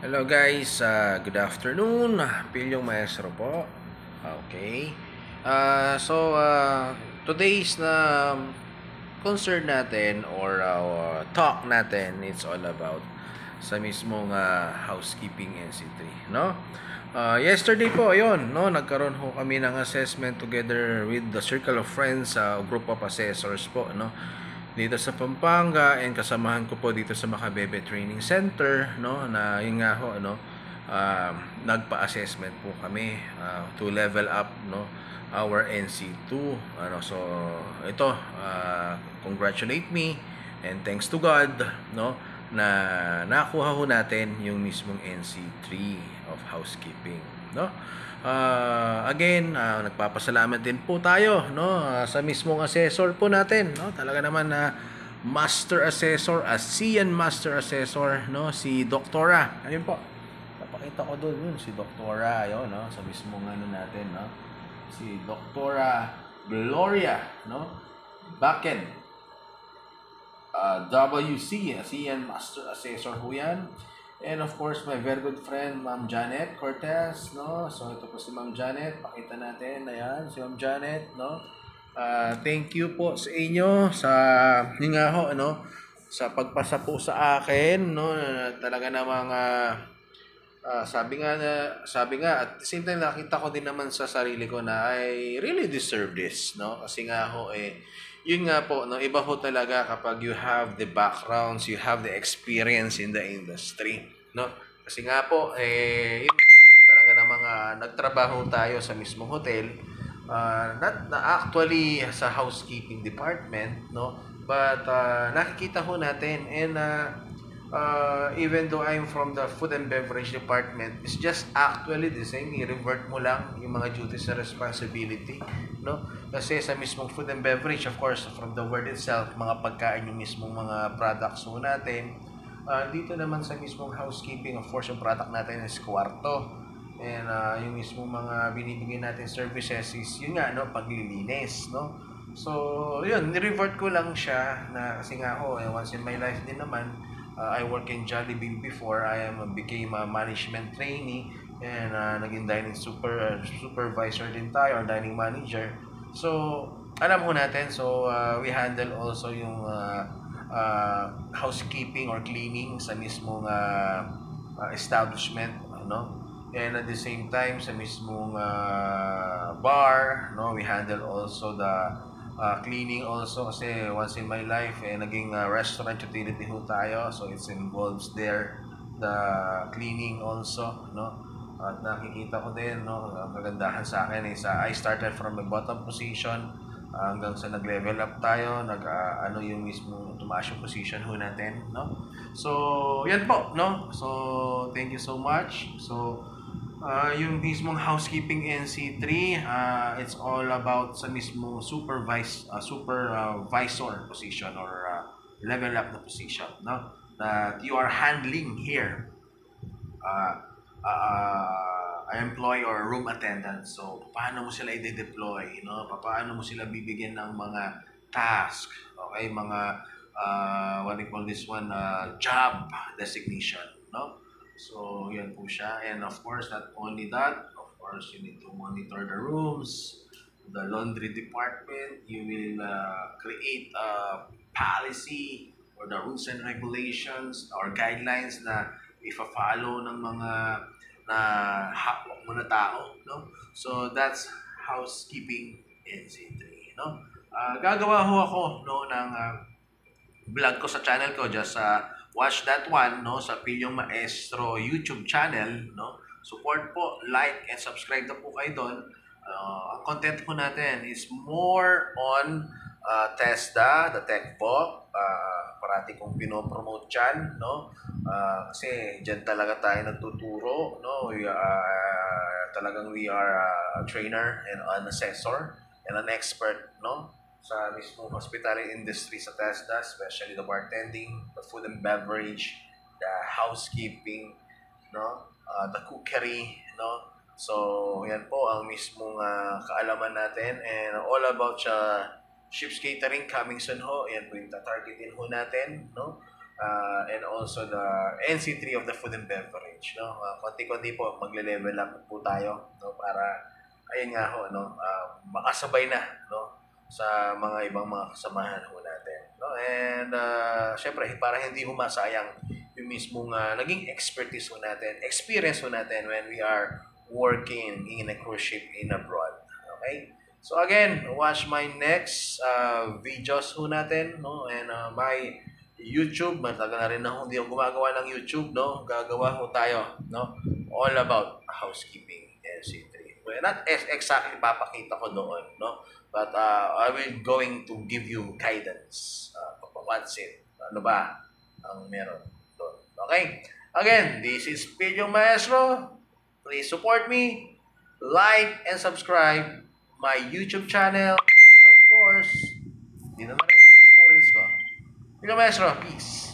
Hello guys, good afternoon. Pilyong Maestro po. Okay. Today's concern natin or talk natin, it's all about sa mismong housekeeping NC3, no? Yesterday po, ayun, no, nagkaroon ho kami ng assessment together with the Circle of Friends, group of assessors po, no? Dito sa Pampanga, and kasamahan ko po dito sa Macabebe Training Center, no, na yun nga ho, no, nagpa-assessment po kami to level up, no, our NC2, ano. So ito, congratulate me and thanks to God, no, na nakuha ho natin yung mismong NC3 of housekeeping, no. Again, nagpapasalamat din po tayo, no, sa mismong assessor po natin, no. Talaga naman na master assessor, ASEAN master assessor, no, si Doktora. Ayun po. Napakita ko doon yun si Doktora, ayun, no, sa mismong ano natin, no. Si Doktora Gloria, no. Backen. WC, ASEAN master assessor ho yan. And of course, my very good friend, Ma'am Janet Cortez, no? So, ito po si Ma'am Janet. Pakita natin. Ayan, si Ma'am Janet, no? Thank you po sa inyo sa, yun nga ho, ano? Sa pagpasa po sa akin, no? Talaga namang, sabi nga, at the same time, nakita ko din naman sa sarili ko na I really deserve this, no? Kasi nga ho, yun nga po, no, iba ho talaga kapag you have the backgrounds, you have the experience in the industry, no? Kasi nga po, yun talaga na mga nagtrabaho tayo sa mismong hotel, not na actually sa housekeeping department, no? But nakikita ho natin, and even though I'm from the food and beverage department, it's just actually the same. I-revert mo lang yung mga duties and responsibility, no? Kasi sa mismong food and beverage, of course, from the word itself, mga pagkain yung mismong mga products mo natin. Dito naman sa mismong housekeeping, of course, yung product natin is kwarto. And yung mismong mga binibigay natin services is yun nga, no, paglilinis, no? So, yun, ni-revert ko lang siya na kasi nga ako, once in my life din naman, I work in Jollibee before. Became a management trainee, and naging dining supervisor din tayo, or dining manager. So, alam ho natin, so we handle also yung housekeeping or cleaning sa mismong establishment, no? And at the same time, sa mismong bar, no, we handle also the cleaning also, kasi once in my life naging restaurant utility ho tayo, so it involves there the cleaning also, no. At nakikita ko din, no, ang kagandahan sa akin is I started from a bottom position hanggang sa nag-level up tayo, ano yung mismo tumaas yung position ho natin, no. So yan po, no. So thank you so much. So yung mismong housekeeping NC3, it's all about sa mismong supervisor position, or level up na position, no? That you are handling here, uh, employee or room attendant. So, paano mo sila i-deploy, no? Paano mo sila bibigyan ng mga task, okay? Mga, what do you call this one, job designation, no? So, yan po siya. And of course, not only that, of course, you need to monitor the rooms, the laundry department. You will create a policy or the rules and regulations or guidelines na ifa-follow ng mga na hapok mo na tao, no? So, that's housekeeping in C3, no? Gagawa ho ako, no, ng vlog ko sa channel ko. Just watch that one, no, sa Pilyong Maestro YouTube channel, no. Support po, like and subscribe na po kayo doon. Ang content po natin is more on TESDA, the tech po. Parati kong pinopromote dyan, no. Kasi dyan talaga tayo nagtuturo, no. Talagang we are a trainer and an assessor and an expert, no, sa mismong hospitality industry sa TESDA, especially the bartending, the food and beverage, the housekeeping, no, the cookery, no. So, yan po ang mismong kaalaman natin, and all about sa Ships Catering coming soon ho. Yan po yung tatargetin ho natin, no. and also the NC3 of the food and beverage, no? Konti-konti po magle-level up po tayo, no, para ayun nga ho, no, makasabay na, no, sa mga ibang mga kasamahan ho natin, no? And syempre para hindi ho masayang yung mismong naging expertise ho natin, experience ho natin when we are working in a cruise ship in abroad. Okay? So again, watch my next videos ho natin, no? And my YouTube, matagal na rin na hindi ako gumagawa ng YouTube, no? Gagawa ho tayo, no? All about housekeeping NC3. Well, not exactly papakita ko doon, no? But I will going to give you guidance. What's it? Ano ba ang meron doon? Okay? Again, this is Pilyong Maestro. Please support me. Like and subscribe my YouTube channel. And of course, di naman rin sa mismo rin ko. Pilyong Maestro, peace.